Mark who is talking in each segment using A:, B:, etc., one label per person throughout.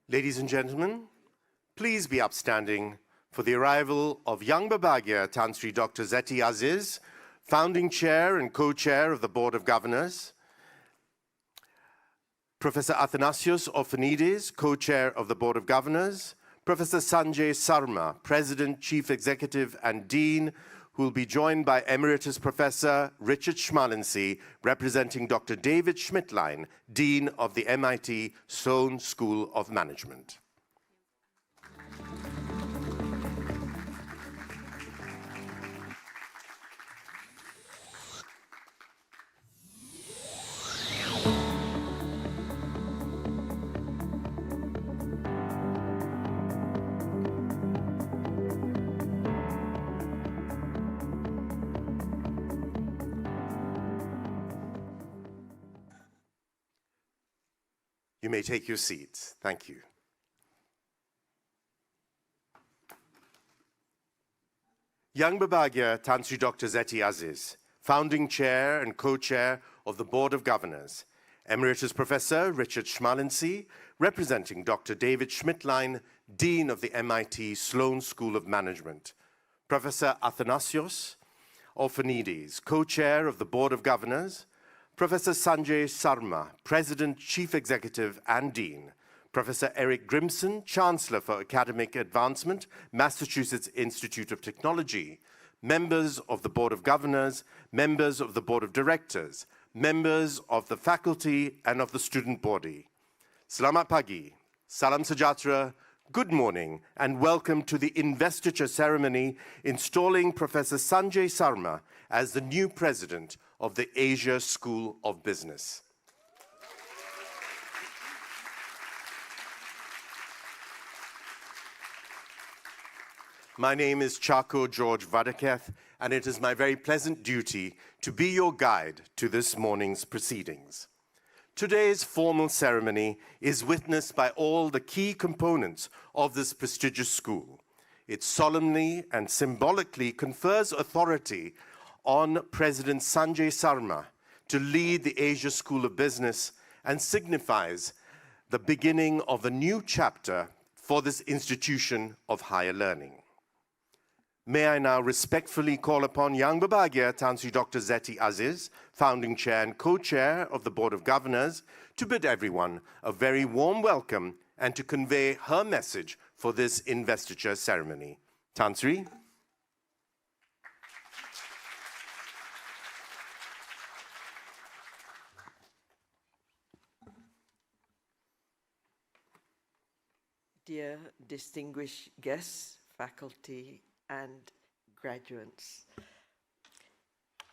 A: Ladies and gentlemen, please be upstanding for the arrival of young Babagya Tan Sri Dr. Zeti Aziz, founding chair and co-chair of the Board of Governors, Professor Athanasios Orphanides, co-chair of the Board of Governors, Professor Sanjay Sarma, President, Chief Executive and Dean, who will be joined by Emeritus Professor Richard Schmalency, representing Dr. David Schmidtlein, Dean of the MIT Sloan School of Management. You may take your seats. Thank you. Young Babagya Tan Sri Dr. Zeti Aziz, founding chair and co-chair of the Board of Governors, Emeritus Professor Richard Schmalency, representing Dr. David Schmidtlein, Dean of the MIT Sloan School of Management, Professor Athanasios Orphanides, co-chair of the Board of Governors, Professor Sanjay Sarma, President, Chief Executive and Dean, Professor Eric Grimson, Chancellor for Academic Advancement, Massachusetts Institute of Technology, members of the Board of Governors, members of the Board of Directors, members of the faculty and of the student body. Selamat pagi, salam sejahtera, good morning, and welcome to the Investiture ceremony installing Professor Sanjay Sarma as the new president of the Asia School of Business. My name is Chako George Vadaketh, and it is my very pleasant duty to be your guide to this morning's proceedings. Today's formal ceremony is witnessed by all the key components of this prestigious school. It solemnly and symbolically confers authority on President Sanjay Sarma to lead the Asia School of Business and signifies the beginning of a new chapter for this institution of higher learning. May I now respectfully call upon young Babagya Tan Sri Dr. Zeti Aziz, founding chair and co-chair of the Board of Governors, to bid everyone a very warm welcome and to convey her message for this investiture ceremony. Tan Sri.
B: Dear distinguished guests, faculty, and graduates,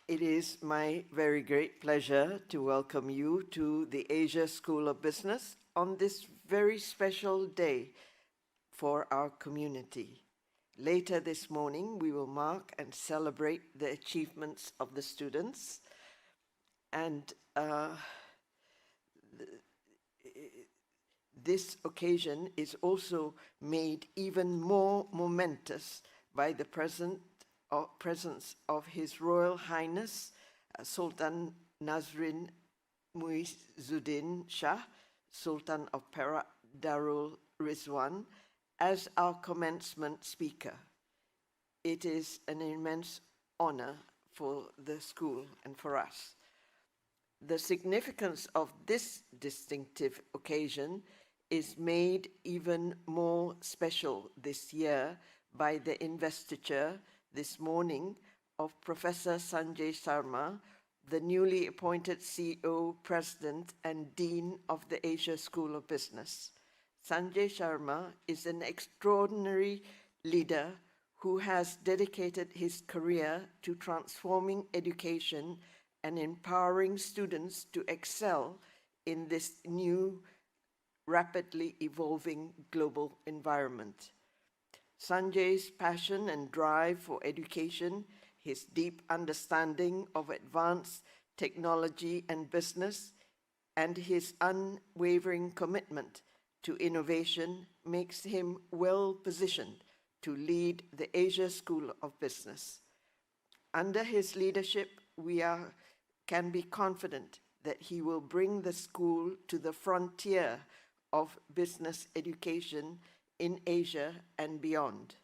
B: it is my very great pleasure to welcome you to the Asia School of Business on this very special day for our community. Later this morning, we will mark and celebrate the achievements of the students, and this occasion is also made even more momentous by the presence of His Royal Highness Sultan Nazrin Muizzuddin Shah, Sultan of Perak Darul Rizwan, as our commencement speaker. It is an immense honor for the school and for us. The significance of this distinctive occasion is made even more special this year by the investiture this morning of Professor Sanjay Sarma, the newly appointed CEO, President, and Dean of the Asia School of Business. Sanjay Sarma is an extraordinary leader who has dedicated his career to transforming education and empowering students to excel in this new, rapidly evolving global environment. Sanjay's passion and drive for education, his deep understanding of advanced technology and business, and his unwavering commitment to innovation makes him well positioned to lead the Asia School of Business. Under his leadership, we can be confident that he will bring the school to the frontier of business education in Asia and beyond.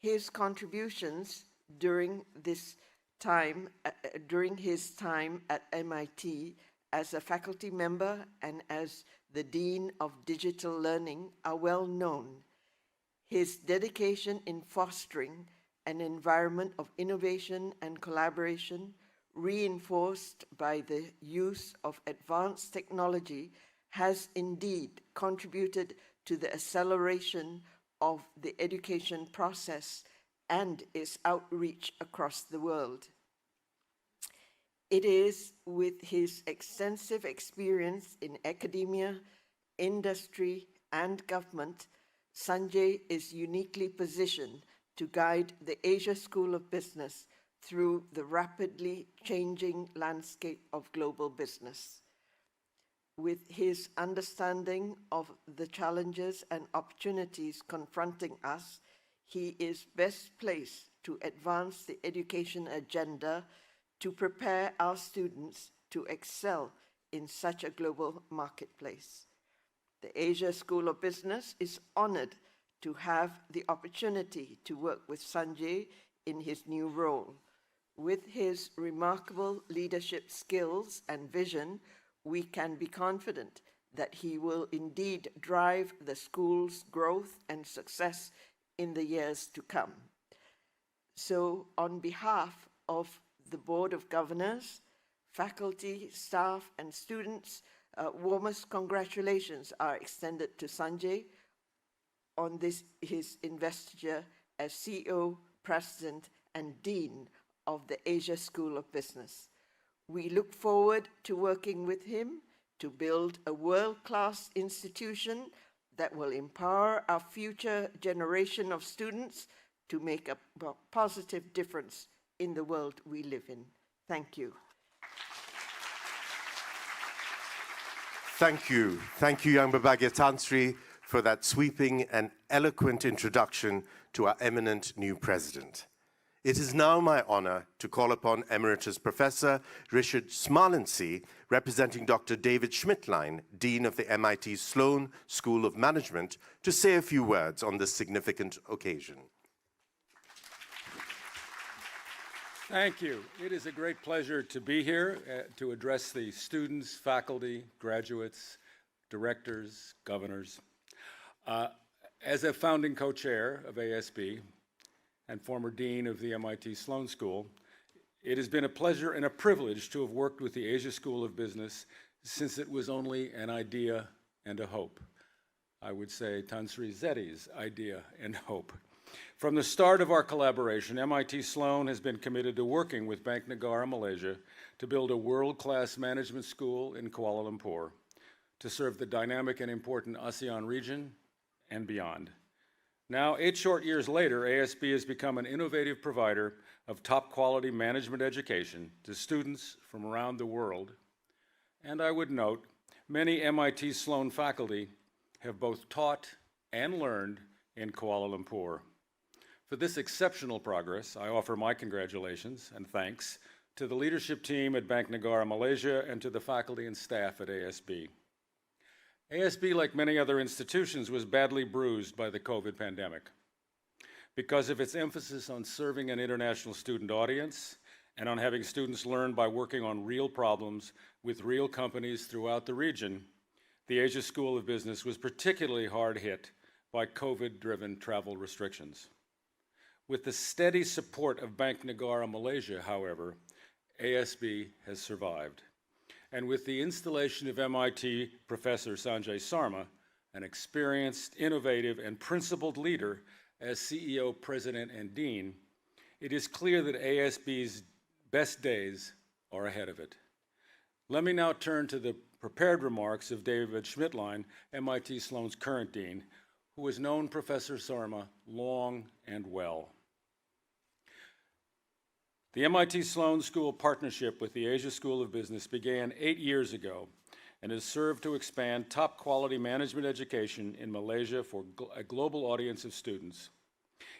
B: His contributions during his time at MIT as a faculty member and as the Dean of Digital Learning are well known. His dedication in fostering an environment of innovation and collaboration, reinforced by the use of advanced technology, has indeed contributed to the acceleration of the education process and its outreach across the world. It is with his extensive experience in academia, industry, and government, Sanjay is uniquely positioned to guide the Asia School of Business through the rapidly changing landscape of global business. With his understanding of the challenges and opportunities confronting us, he is best placed to advance the education agenda to prepare our students to excel in such a global marketplace. The Asia School of Business is honored to have the opportunity to work with Sanjay in his new role. With his remarkable leadership skills and vision, we can be confident that he will indeed drive the school's growth and success in the years to come. So, on behalf of the Board of Governors, faculty, staff, and students, warmest congratulations are extended to Sanjay on his investiture as CEO, President, and Dean of the Asia School of Business. We look forward to working with him to build a world-class institution that will empower our future generation of students to make a positive difference in the world we live in. Thank you.
A: Thank you. Thank you, Young Babagya Tansri, for that sweeping and eloquent introduction to our eminent new president. It is now my honor to call upon Emeritus Professor Richard Schmalency, representing Dr. David Schmittlein, Dean of the MIT Sloan School of Management, to say a few words on this significant occasion.
C: Thank you. It is a great pleasure to be here to address the students, faculty, graduates, directors, governors. As a founding co-chair of ASB and former dean of the MIT Sloan School, it has been a pleasure and a privilege to have worked with the Asia School of Business since it was only an idea and a hope. I would say Tansri Zetti's idea and hope. From the start of our collaboration, MIT Sloan has been committed to working with Bank Negara Malaysia to build a world-class management school in Kuala Lumpur to serve the dynamic and important ASEAN region and beyond. Now, 8 short years later, ASB has become an innovative provider of top-quality management education to students from around the world. And I would note, many MIT Sloan faculty have both taught and learned in Kuala Lumpur. For this exceptional progress, I offer my congratulations and thanks to the leadership team at Bank Negara Malaysia and to the faculty and staff at ASB. ASB, like many other institutions, was badly bruised by the COVID pandemic. Because of its emphasis on serving an international student audience and on having students learn by working on real problems with real companies throughout the region, the Asia School of Business was particularly hard hit by COVID-driven travel restrictions. With the steady support of Bank Negara Malaysia, however, ASB has survived. And with the installation of MIT Professor Sanjay Sarma, an experienced, innovative, and principled leader as CEO, President, and Dean, it is clear that ASB's best days are ahead of it. Let me now turn to the prepared remarks of David Schmittlein, MIT Sloan's current dean, who has known Professor Sarma long and well. The MIT Sloan School partnership with the Asia School of Business began 8 years ago and has served to expand top-quality management education in Malaysia for a global audience of students.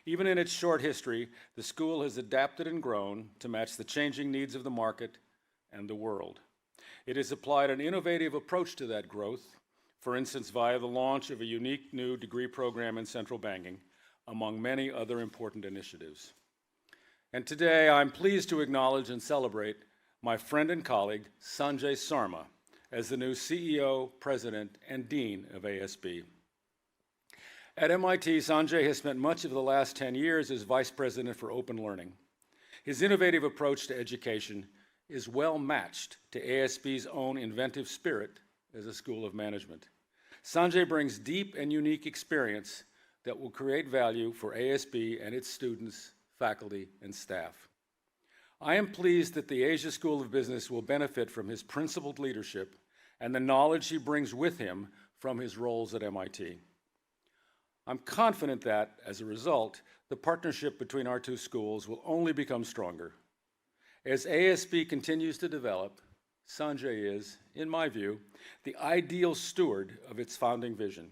C: Even in its short history, the school has adapted and grown to match the changing needs of the market and the world. It has applied an innovative approach to that growth, for instance, via the launch of a unique new degree program in central banking, among many other important initiatives. And today, I'm pleased to acknowledge and celebrate my friend and colleague, Sanjay Sarma, as the new CEO, President, and Dean of ASB. At MIT, Sanjay has spent much of the last 10 years as Vice President for Open Learning. His innovative approach to education is well matched to ASB's own inventive spirit as a school of management. Sanjay brings deep and unique experience that will create value for ASB and its students, faculty, and staff. I am pleased that the Asia School of Business will benefit from his principled leadership and the knowledge he brings with him from his roles at MIT. I'm confident that, as a result, the partnership between our two schools will only become stronger. As ASB continues to develop, Sanjay is, in my view, the ideal steward of its founding vision,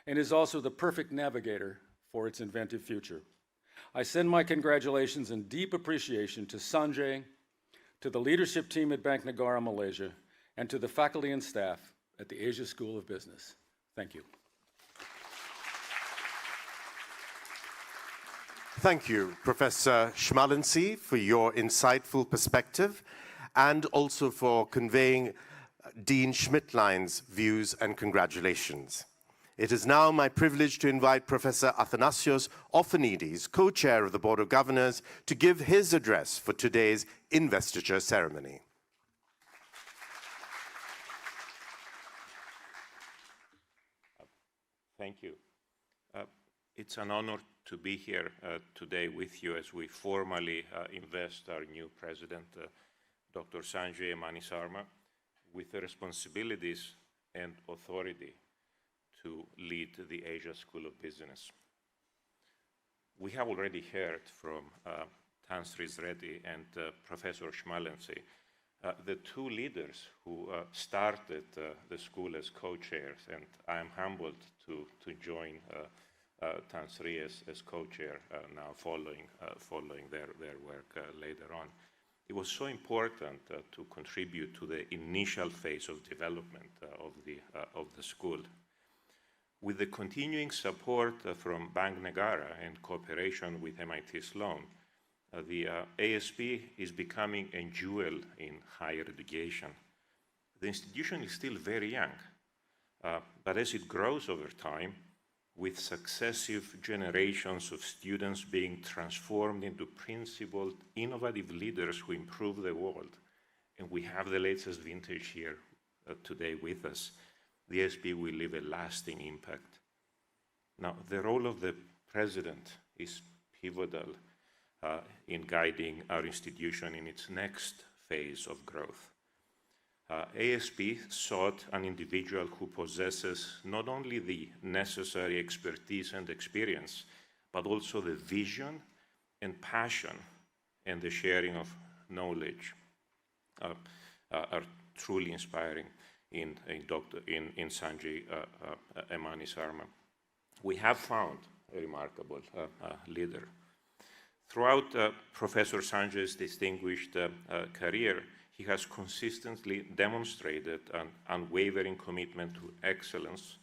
C: and is also the perfect navigator for its inventive future. I send my congratulations and deep appreciation to Sanjay, to the leadership team at Bank Negara, Malaysia, and to the faculty and staff at the Asia School of Business. Thank you.
A: Thank you, Professor Schmalency, for your insightful perspective and also for conveying Dean Schmidtline's views and congratulations. It is now my privilege to invite Professor Athanasios Orphanides, co-chair of the Board of Governors, to give his address for today's investiture ceremony.
D: Thank you. It's an honor to be here today with you as we formally invest our new president, Dr. Sanjay Emani Sarma, with the responsibilities and authority to lead the Asia School of Business. We have already heard from Tansri Reddy and Professor Schmalency, the two leaders who started the school as co-chairs, and I am humbled to join Tansri as co-chair now following their work later on. It was so important to contribute to the initial phase of development of the school. With the continuing support from Bank Negara and cooperation with MIT Sloan, the ASB is becoming a jewel in higher education. The institution is still very young, but as it grows over time, with successive generations of students being transformed into principled, innovative leaders who improve the world, and we have the latest vintage here today with us, the ASB will leave a lasting impact. Now, the role of the president is pivotal in guiding our institution in its next phase of growth. ASB sought an individual who possesses not only the necessary expertise and experience, but also the vision and passion and the sharing of knowledge are truly inspiring in Sanjay Emani Sarma. We have found a remarkable leader. Throughout Professor Sanjay's distinguished career, he has consistently demonstrated an unwavering commitment to excellence.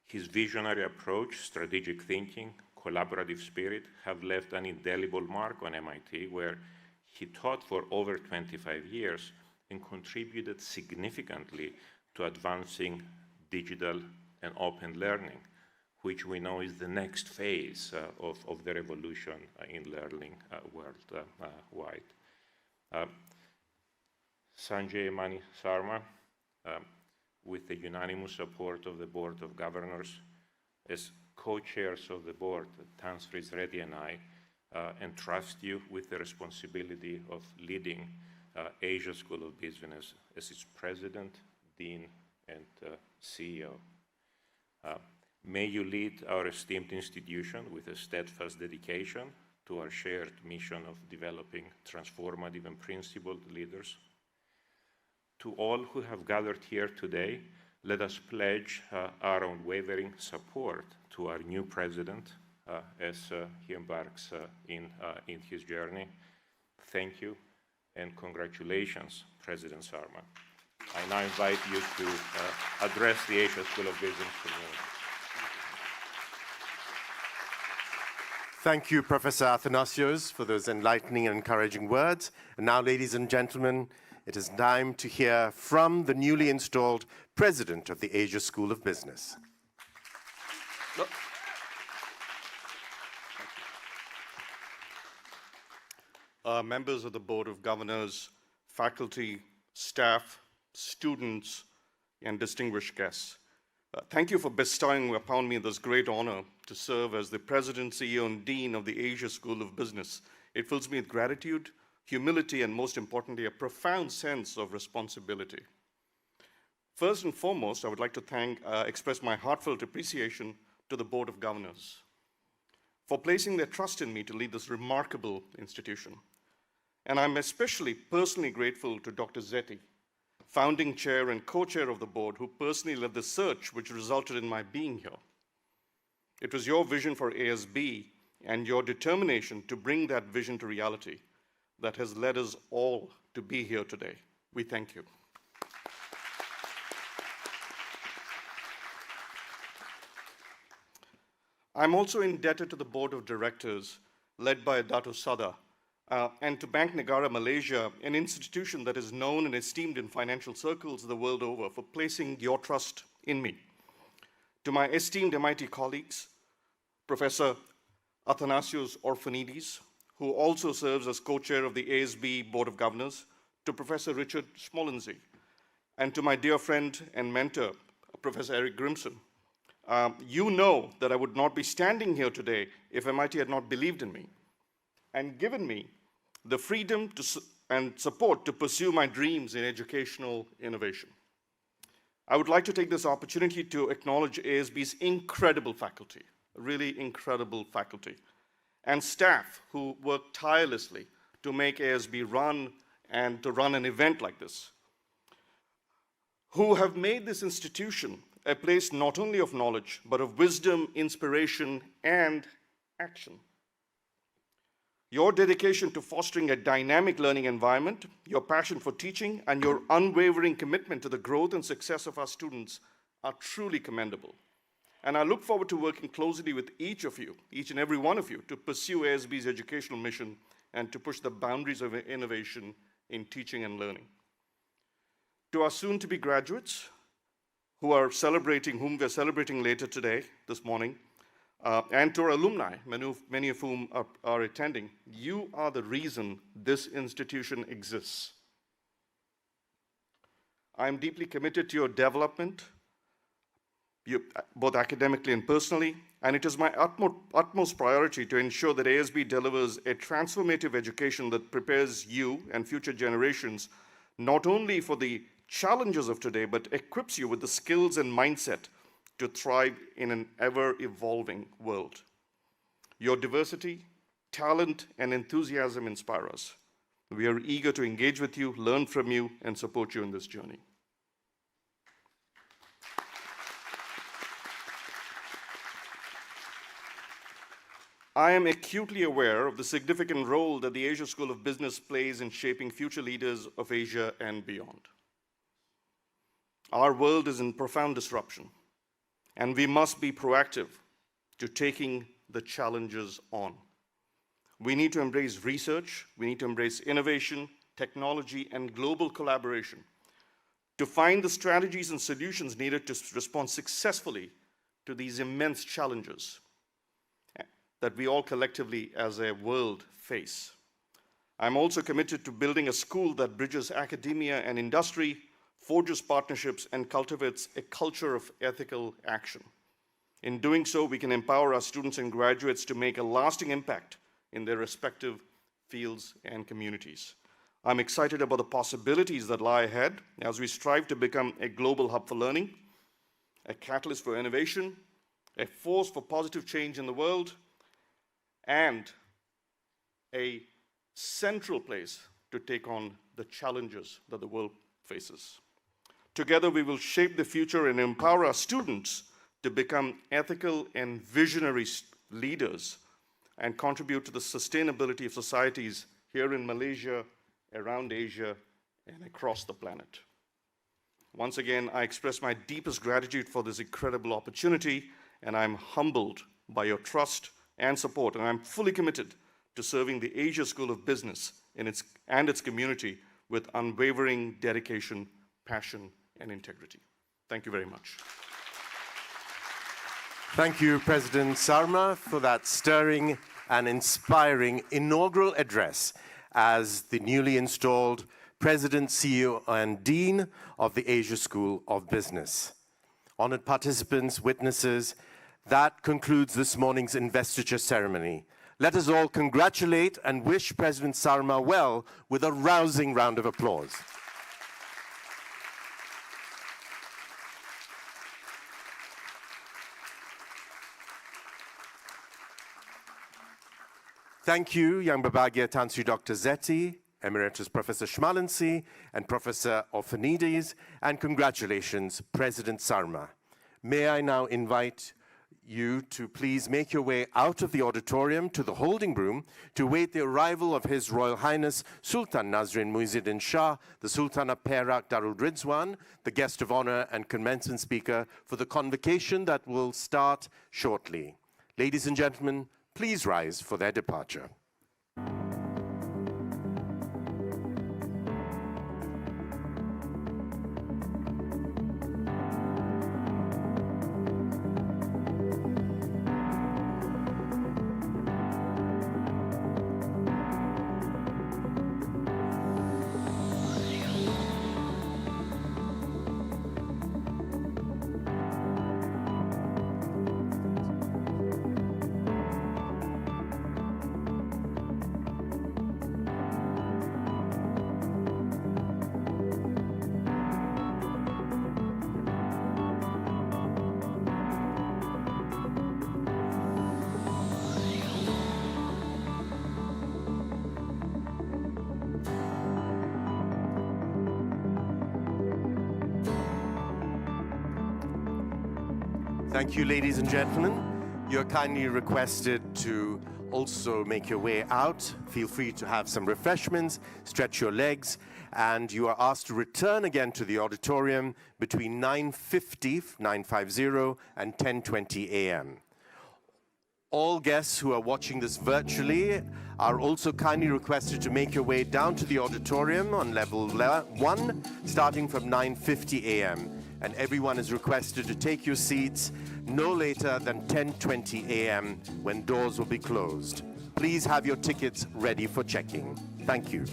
D: His visionary approach, strategic thinking, collaborative spirit have left an indelible mark on MIT, where he taught for over 25 years and contributed significantly to advancing digital and open learning, which we know is the next phase of the revolution in learning worldwide. Sanjay Emani Sarma, with the unanimous support of the Board of Governors, as co-chairs of the board, Tansri Reddy and I, entrust you with the responsibility of leading Asia School of Business as its president, dean, and CEO. May you lead our esteemed institution with a steadfast dedication to our shared mission of developing transformative and principled leaders. To all who have gathered here today, let us pledge our unwavering support to our new president as he embarks in his journey. Thank you and congratulations, President Sarma. I now invite you to address the Asia School of Business community.
A: Thank you, Professor Athanasios, for those enlightening and encouraging words. And now, ladies and gentlemen, it is time to hear from the newly installed President of the Asia School of Business.
E: Members of the Board of Governors, faculty, staff, students, and distinguished guests. Thank you for bestowing upon me this great honor to serve as the President, CEO, and Dean of the Asia School of Business. It fills me with gratitude, humility, and most importantly, a profound sense of responsibility. First and foremost, I would like to express my heartfelt appreciation to the Board of Governors for placing their trust in me to lead this remarkable institution. And I'm especially personally grateful to Dr. Zeti, founding chair and co-chair of the board, who personally led the search which resulted in my being here. It was your vision for ASB and your determination to bring that vision to reality that has led us all to be here today. We thank you. I'm also indebted to the board of directors led by Dato Sada, and to Bank Negara Malaysia, an institution that is known and esteemed in financial circles the world over, for placing your trust in me. To my esteemed MIT colleagues, Professor Athanasios Orphanides, who also serves as co-chair of the ASB Board of Governors, to Professor Richard Schmolenzy, and to my dear friend and mentor, Professor Eric Grimson. You know that I would not be standing here today if MIT had not believed in me and given me the freedom and support to pursue my dreams in educational innovation. I would like to take this opportunity to acknowledge ASB's incredible faculty, really incredible faculty, and staff who work tirelessly to make ASB run and to run an event like this, who have made this institution a place not only of knowledge, but of wisdom, inspiration, and action. Your dedication to fostering a dynamic learning environment, your passion for teaching, and your unwavering commitment to the growth and success of our students are truly commendable. And I look forward to working closely with each of you, each and every one of you, to pursue ASB's educational mission and to push the boundaries of innovation in teaching and learning. To our soon-to-be graduates, whom we are celebrating later today, this morning, and to our alumni, many of whom are attending, you are the reason this institution exists. I am deeply committed to your development, both academically and personally, and it is my utmost priority to ensure that ASB delivers a transformative education that prepares you and future generations not only for the challenges of today, but equips you with the skills and mindset to thrive in an ever-evolving world. Your diversity, talent, and enthusiasm inspire us. We are eager to engage with you, learn from you, and support you in this journey. I am acutely aware of the significant role that the Asia School of Business plays in shaping future leaders of Asia and beyond. Our world is in profound disruption, and we must be proactive to taking the challenges on. We need to embrace research, we need to embrace innovation, technology, and global collaboration to find the strategies and solutions needed to respond successfully to these immense challenges that we all collectively as a world face. I'm also committed to building a school that bridges academia and industry, forges partnerships, and cultivates a culture of ethical action. In doing so, we can empower our students and graduates to make a lasting impact in their respective fields and communities. I'm excited about the possibilities that lie ahead as we strive to become a global hub for learning, a catalyst for innovation, a force for positive change in the world, and a central place to take on the challenges that the world faces. Together, we will shape the future and empower our students to become ethical and visionary leaders and contribute to the sustainability of societies here in Malaysia, around Asia, and across the planet. Once again, I express my deepest gratitude for this incredible opportunity, and I'm humbled by your trust and support, and I'm fully committed to serving the Asia School of Business and its community with unwavering dedication, passion, and integrity. Thank you very much.
A: Thank you, President Sarma, for that stirring and inspiring inaugural address as the newly installed President, CEO, and Dean of the Asia School of Business. Honored participants, witnesses, that concludes this morning's investiture ceremony. Let us all congratulate and wish President Sarma well with a rousing round of applause. Thank you, Yang Babagya Tansri Dr. Zeti, Emeritus Professor Shmalansi, and Professor Orphanides, and congratulations, President Sarma. May I now invite you to please make your way out of the auditorium to the holding room to await the arrival of His Royal Highness Sultan Nazrin Muizuddin Shah, the Sultan of Perak Darul Ridwan, the guest of honor and commencement speaker for the convocation that will start shortly. Ladies and gentlemen, please rise for their departure. Thank you, ladies and gentlemen. You're kindly requested to also make your way out. Feel free to have some refreshments, stretch your legs, and you are asked to return again to the auditorium between 9:50 and 10:20 a.m. All guests who are watching this virtually are also kindly requested to make your way down to the auditorium on level 1, starting from 9:50 a.m. And everyone is requested to take your seats no later than 10:20 a.m. when doors will be closed. Please have your tickets ready for checking. Thank you.